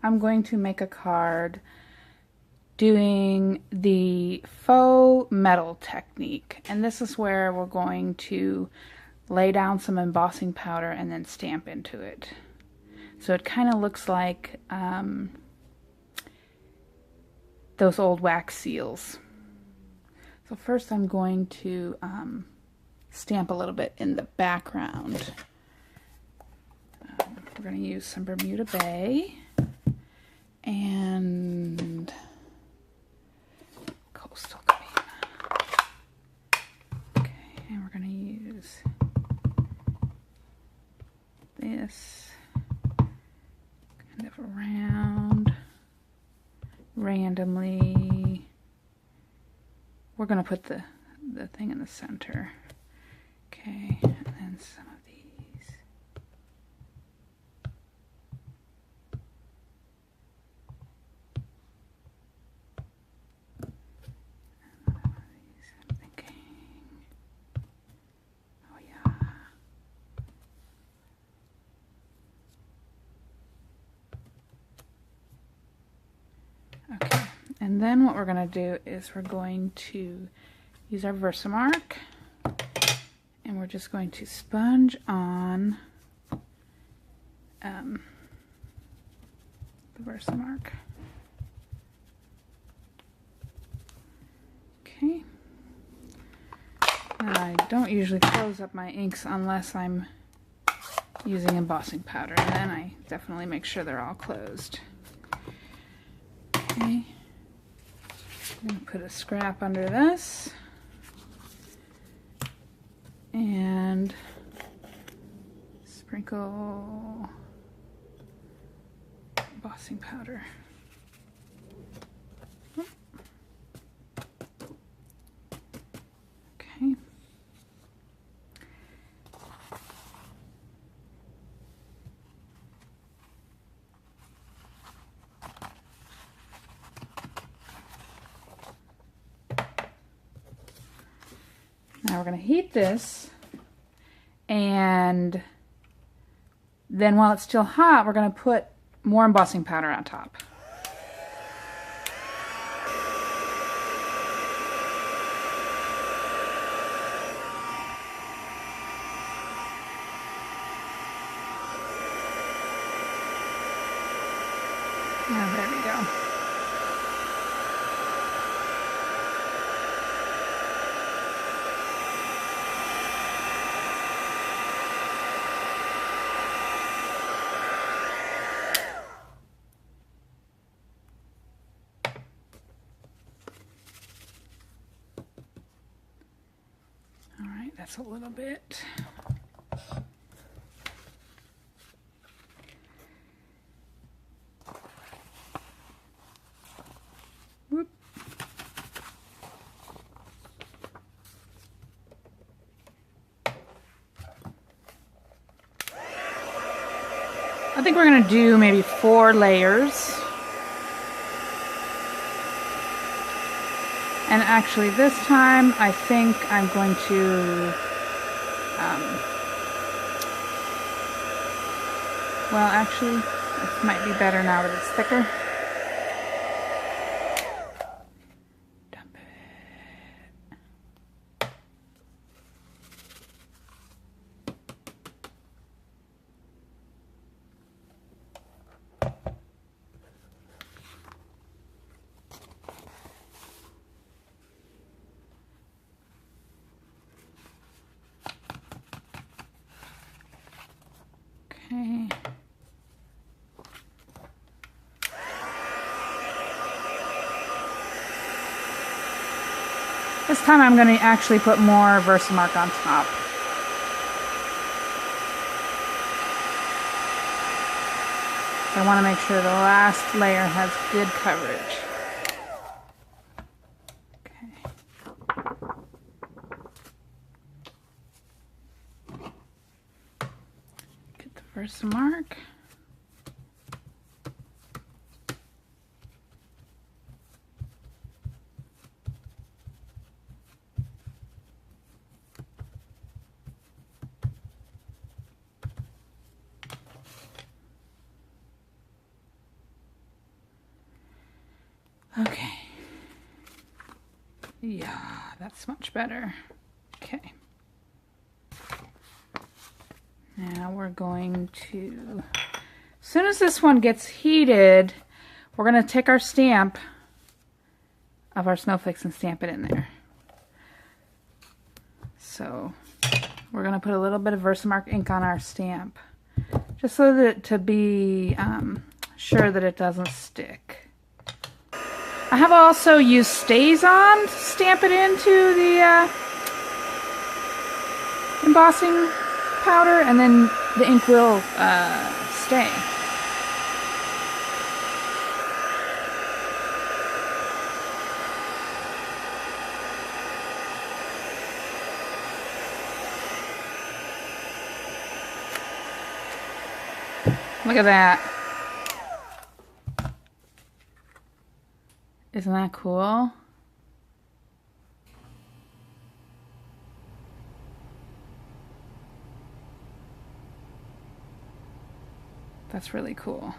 I'm going to make a card doing the faux metal technique. And this is where we're going to lay down some embossing powder and then stamp into it. So it kind of looks like those old wax seals. So first I'm going to stamp a little bit in the background. We're going to use some Bermuda Bay and Coastal Cream. Okay, and we're going to use this kind of around randomly. We're going to put the thing in the center. Okay, and then some of these. I'm thinking, oh yeah. Okay, and then what we're going to do is we're going to use our Versamark, and we're just going to sponge on the Versamark. Okay. I don't usually close up my inks unless I'm using embossing powder, and then I definitely make sure they're all closed. Okay. I'm going to put a scrap under this and sprinkle embossing powder. Okay. Now we're going to heat this, and then while it's still hot, we're going to put more embossing powder on top. Oh, there we go. All right, that's a little bit. Whoop. I think we're going to do maybe 4 layers. And actually this time I think I'm going to, well actually this might be better now that it's thicker. Dump it. Okay. This time I'm going to actually put more Versamark on top. I want to make sure the last layer has good coverage. Get the Versamark. Okay. Yeah, that's much better. Okay. Now we're going to, as soon as this one gets heated, we're going to take our stamp of our snowflakes and stamp it in there. So we're going to put a little bit of Versamark ink on our stamp, just so that to be sure that it doesn't stick. I have also used Stays-On to stamp it into the embossing powder, and then the ink will stay. Look at that. Isn't that cool? That's really cool.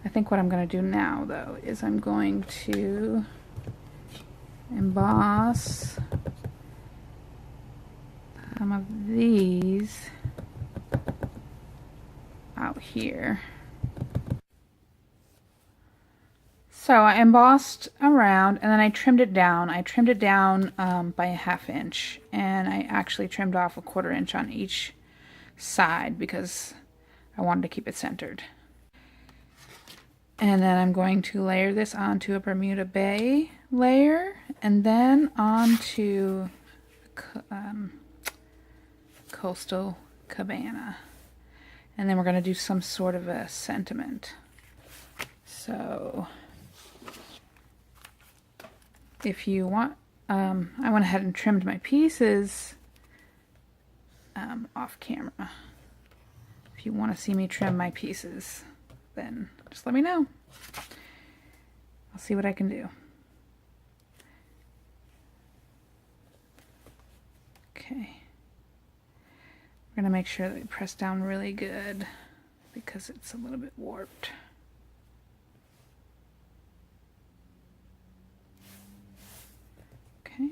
I think what I'm going to do now, though, is I'm going to emboss some of these out here. So I embossed around and then I trimmed it down. I trimmed it down by a 1/2 inch, and I actually trimmed off a 1/4 inch on each side because I wanted to keep it centered. And then I'm going to layer this onto a Bermuda Bay layer, and then onto Coastal Cabana. And then we're going to do some sort of a sentiment. So if you want, I went ahead and trimmed my pieces off camera. If you want to see me trim my pieces, then just let me know. I'll see what I can do. Okay. We're going to make sure that we press down really good because it's a little bit warped. Okay.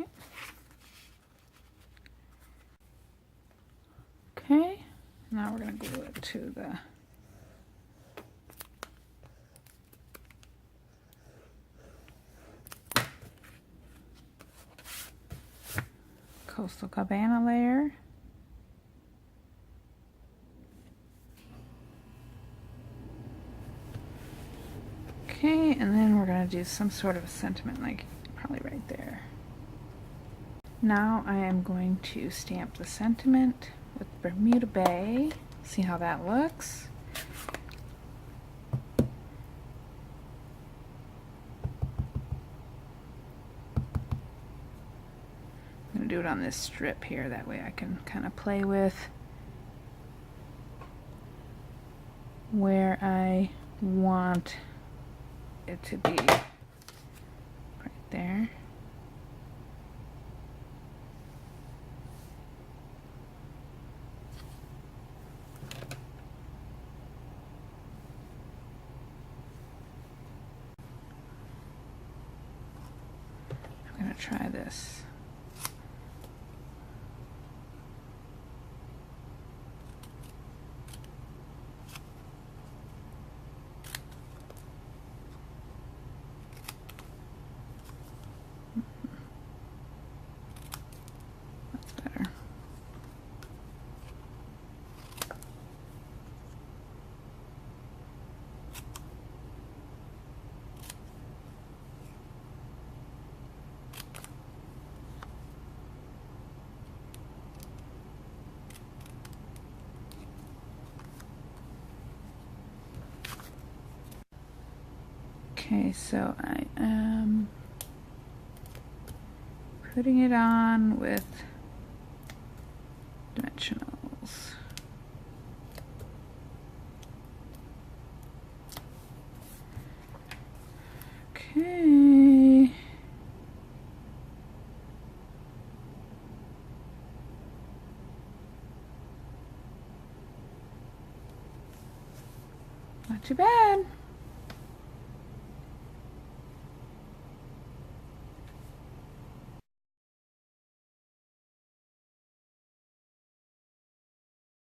Okay. Now we're going to glue it to the Coastal Cabana layer. Okay, and then we're going to do some sort of a sentiment, like probably right there. Now I am going to stamp the sentiment with Bermuda Bay. See how that looks. I'm going to do it on this strip here, that way I can kind of play with where I want it to be. Right there. I'm going to try this. That's better. Okay, so I am putting it on with dimensionals. Okay. Not too bad.